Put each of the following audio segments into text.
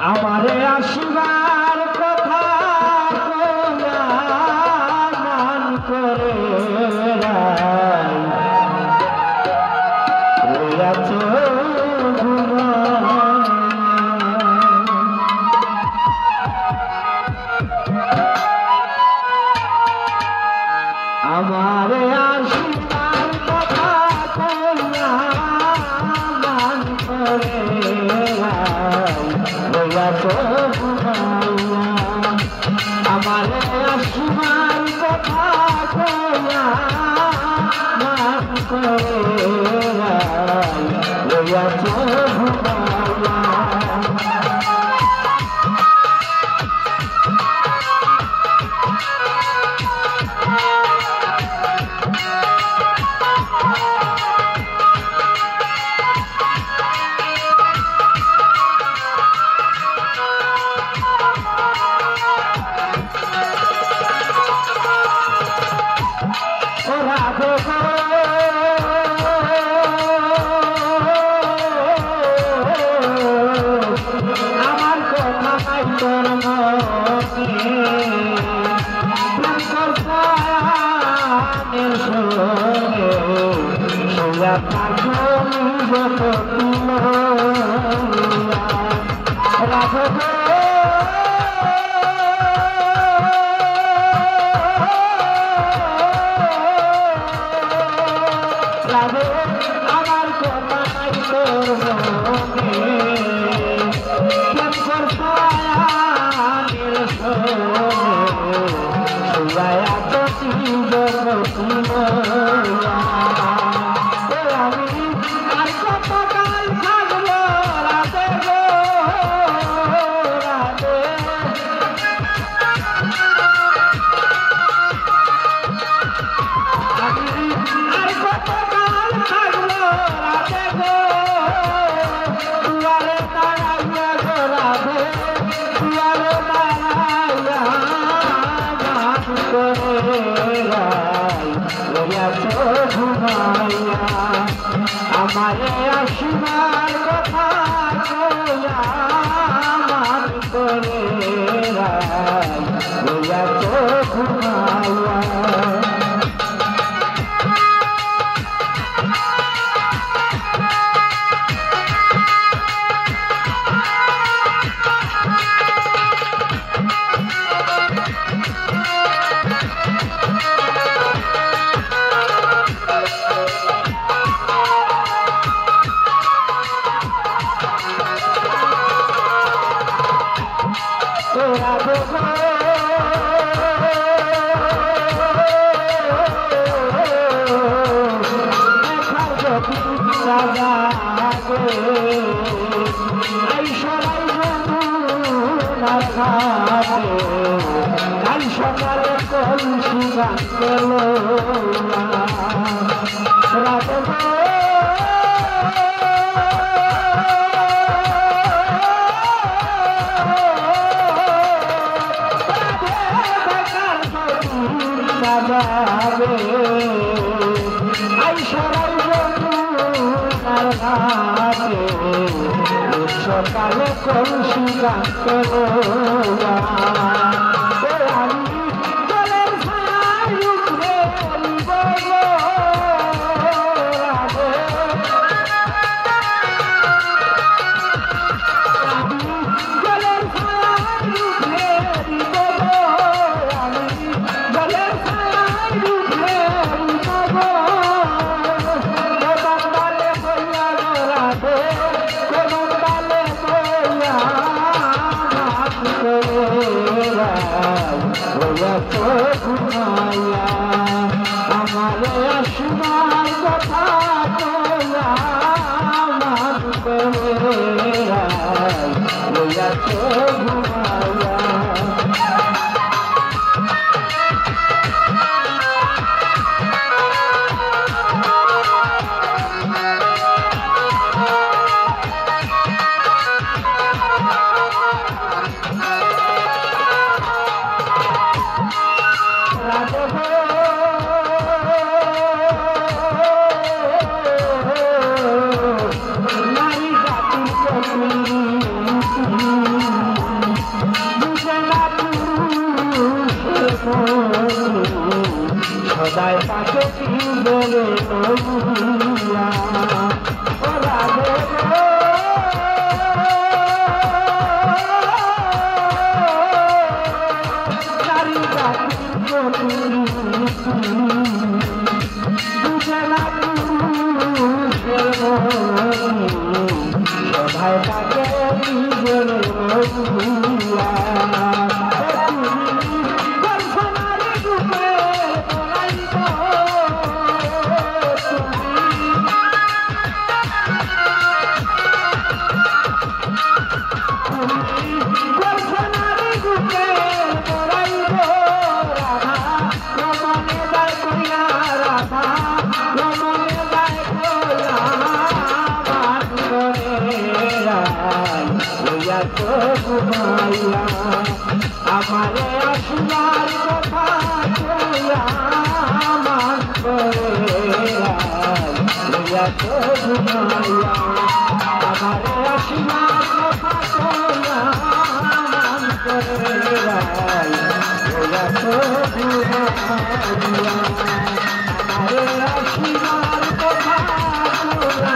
আমারে আসিবার কথা কইয়া মান করে রইয়াছ আমারে আসিবার কথা কইয়া মান করে রইয়াছ আমারে আসিবার কথা কইয়া মান করে রইয়াছ আমার কথা নাই তোর মনের সঙ্গে সোয়া রাঘব আমার কথা নাই তোর মনে প্রেম করতায়ানের সঙ্গে আমি আর কত কাল থাকবো রাতে গো রাতে আর কত কাল থাকবো রাতে গো দুয়ারে দাঁড়াইয়া গো রাধে দুয়ারে দাঁড়াইয়া মাফ করে রইয়াছ ঘুমাইয়া আমারে আসিবার কথা কইয়া মাফ করে রইয়াছ ঘুমাইয়া কাল সকালে কলসি গান করলো রাতে আই সরাই বন্ধুর ঘাটে সকালে কলসি গান করলো আমি জলের ছায় উঠে জলের ছায় উঠে আমি জলের ছায় উঠে ডালে বইয়া রাধে কোন ডালে বইয়া ঘুমাইয়া আমারে আসিবার কথা কইয়া মাফ করে রইয়াছ ঘুমাইয়া নারী জাতির বলে নইয়া ও রাধে গো নারী জাতির প্রতি বুঝে না পুরুষের মনি সভায় তাকে নিজের নইয়া আমারে আসিবার কথা কইয়া মান করে তো ঘুমাইয়া আমারে আসিবার কথা কইয়া মান করে তো ঘুমাইয়া আমারে আসিবার কথা কইয়া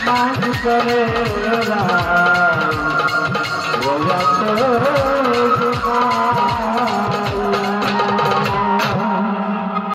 মান করে Oh,